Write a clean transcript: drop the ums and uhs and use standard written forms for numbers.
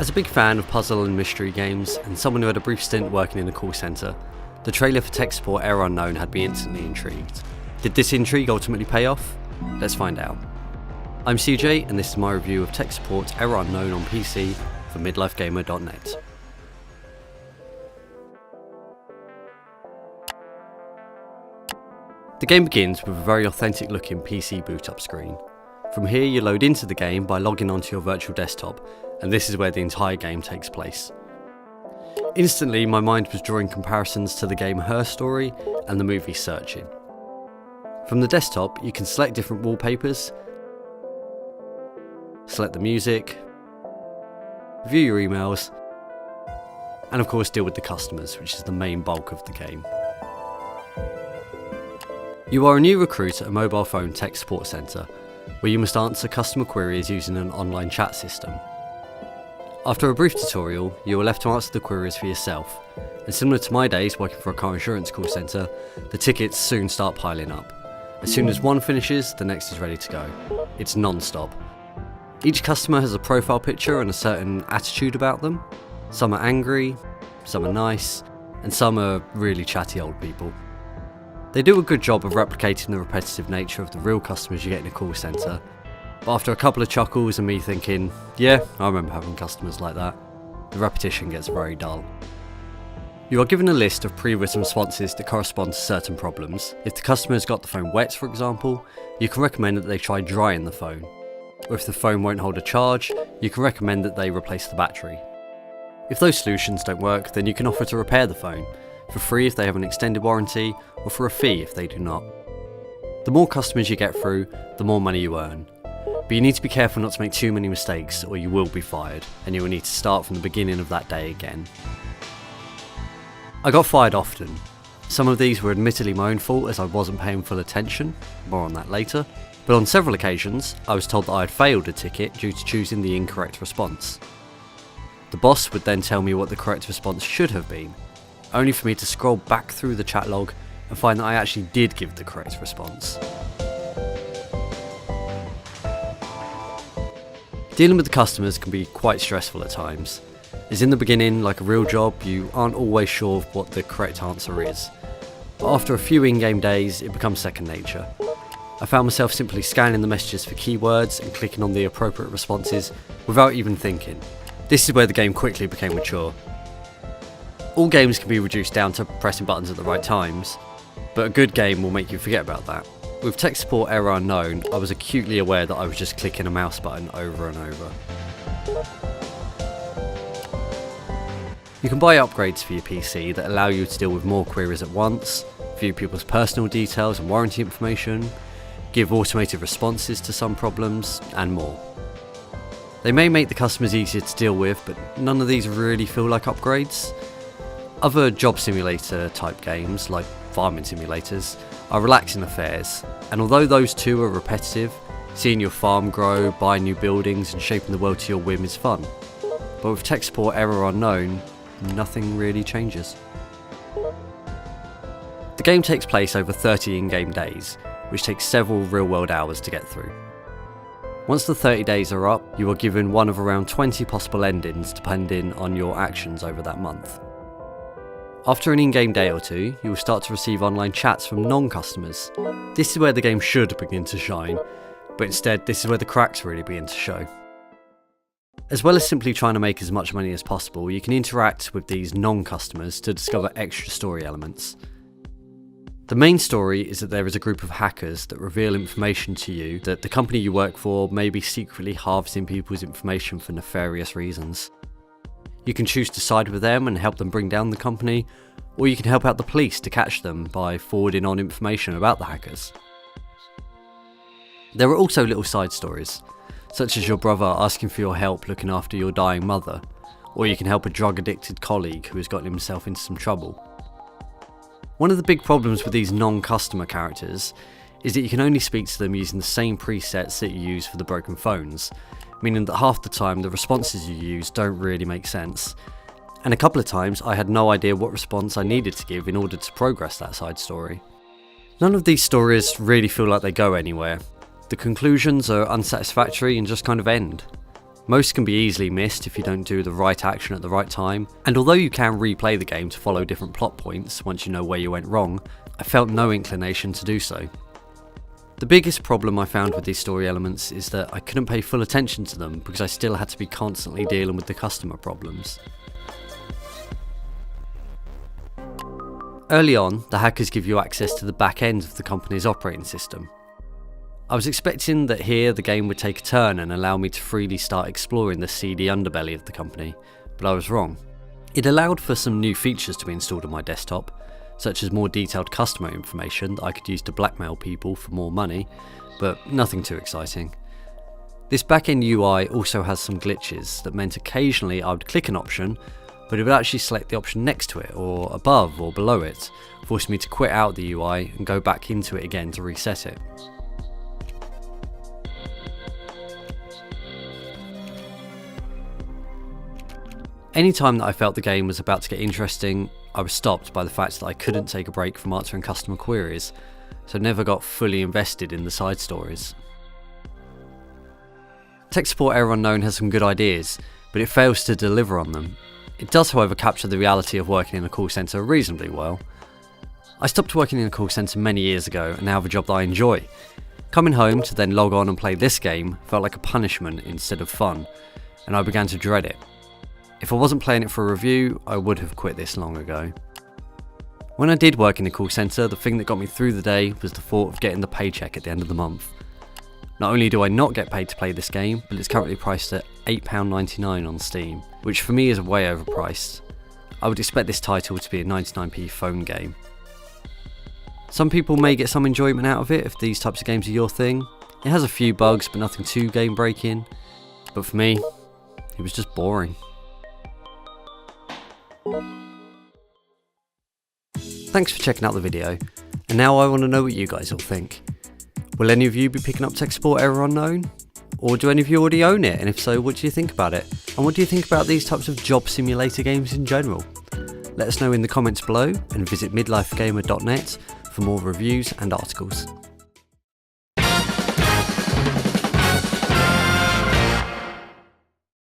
As a big fan of puzzle and mystery games, and someone who had a brief stint working in a call centre, the trailer for tech support Error Unknown had me instantly intrigued. Did this intrigue ultimately pay off? Let's find out. I'm CJ, and this is my review of tech support Error Unknown on PC for midlifegamer.net. The game begins with a very authentic looking PC boot up screen. From here you load into the game by logging onto your virtual desktop, and this is where the entire game takes place. Instantly my mind was drawing comparisons to the game Her Story and the movie Searching. From the desktop you can select different wallpapers, select the music, view your emails, and of course deal with the customers, which is the main bulk of the game. You are a new recruit at a mobile phone tech support centre, where you must answer customer queries using an online chat system. After a brief tutorial, you are left to answer the queries for yourself, and similar to my days working for a car insurance call centre, the tickets soon start piling up. As soon as one finishes, the next is ready to go. It's non-stop. Each customer has a profile picture and a certain attitude about them. Some are angry, some are nice, and some are really chatty old people. They do a good job of replicating the repetitive nature of the real customers you get in a call centre, but after a couple of chuckles and me thinking, yeah, I remember having customers like that, the repetition gets very dull. You are given a list of pre-written responses that correspond to certain problems. If the customer has got the phone wet, for example, you can recommend that they try drying the phone. Or if the phone won't hold a charge, you can recommend that they replace the battery. If those solutions don't work, then you can offer to repair the phone, for free if they have an extended warranty, or for a fee if they do not. The more customers you get through, the more money you earn. But you need to be careful not to make too many mistakes, or you will be fired, and you will need to start from the beginning of that day again. I got fired often. Some of these were admittedly my own fault as I wasn't paying full attention, more on that later, but on several occasions I was told that I had failed a ticket due to choosing the incorrect response. The boss would then tell me what the correct response should have been, only for me to scroll back through the chat log and find that I actually did give the correct response. Dealing with the customers can be quite stressful at times, as in the beginning, like a real job, you aren't always sure of what the correct answer is, but after a few in-game days it becomes second nature. I found myself simply scanning the messages for keywords and clicking on the appropriate responses without even thinking. This is where the game quickly became mature. All games can be reduced down to pressing buttons at the right times, but a good game will make you forget about that. With tech support Error Unknown, I was acutely aware that I was just clicking a mouse button over and over. You can buy upgrades for your PC that allow you to deal with more queries at once, view people's personal details and warranty information, give automated responses to some problems, and more. They may make the customers easier to deal with, but none of these really feel like upgrades. Other job simulator type games, like farming simulators, are relaxing affairs, and although those two are repetitive, seeing your farm grow, buying new buildings and shaping the world to your whim is fun. But with tech support Error Unknown, nothing really changes. The game takes place over 30 in-game days, which takes several real-world hours to get through. Once the 30 days are up, you are given one of around 20 possible endings depending on your actions over that month. After an in-game day or two, you will start to receive online chats from non-customers. This is where the game should begin to shine, but instead this is where the cracks really begin to show. As well as simply trying to make as much money as possible, you can interact with these non-customers to discover extra story elements. The main story is that there is a group of hackers that reveal information to you that the company you work for may be secretly harvesting people's information for nefarious reasons. You can choose to side with them and help them bring down the company, or you can help out the police to catch them by forwarding on information about the hackers. There are also little side stories, such as your brother asking for your help looking after your dying mother, or you can help a drug-addicted colleague who has gotten himself into some trouble. One of the big problems with these non-customer characters is that you can only speak to them using the same presets that you use for the broken phones, meaning that half the time the responses you use don't really make sense. And a couple of times I had no idea what response I needed to give in order to progress that side story. None of these stories really feel like they go anywhere. The conclusions are unsatisfactory and just kind of end. Most can be easily missed if you don't do the right action at the right time, and although you can replay the game to follow different plot points once you know where you went wrong, I felt no inclination to do so. The biggest problem I found with these story elements is that I couldn't pay full attention to them because I still had to be constantly dealing with the customer problems. Early on, the hackers give you access to the back end of the company's operating system. I was expecting that here the game would take a turn and allow me to freely start exploring the seedy underbelly of the company, but I was wrong. It allowed for some new features to be installed on my desktop, such as more detailed customer information that I could use to blackmail people for more money, but nothing too exciting. This back-end UI also has some glitches that meant occasionally I would click an option, but it would actually select the option next to it, or above or below it, forcing me to quit out the UI and go back into it again to reset it. Anytime that I felt the game was about to get interesting, I was stopped by the fact that I couldn't take a break from answering customer queries, so never got fully invested in the side stories. Tech Support Error Unknown has some good ideas, but it fails to deliver on them. It does, however, capture the reality of working in a call centre reasonably well. I stopped working in a call centre many years ago and now have a job that I enjoy. Coming home to then log on and play this game felt like a punishment instead of fun, and I began to dread it. If I wasn't playing it for a review, I would have quit this long ago. When I did work in a call centre, the thing that got me through the day was the thought of getting the paycheck at the end of the month. Not only do I not get paid to play this game, but it's currently priced at £8.99 on Steam, which for me is way overpriced. I would expect this title to be a 99p phone game. Some people may get some enjoyment out of it if these types of games are your thing. It has a few bugs, but nothing too game breaking. But for me, it was just boring. Thanks for checking out the video, and now I want to know what you guys all think. Will any of you be picking up Tech Support Error Unknown? Or do any of you already own it, and if so, what do you think about it? And what do you think about these types of job simulator games in general? Let us know in the comments below, and visit midlifegamer.net for more reviews and articles.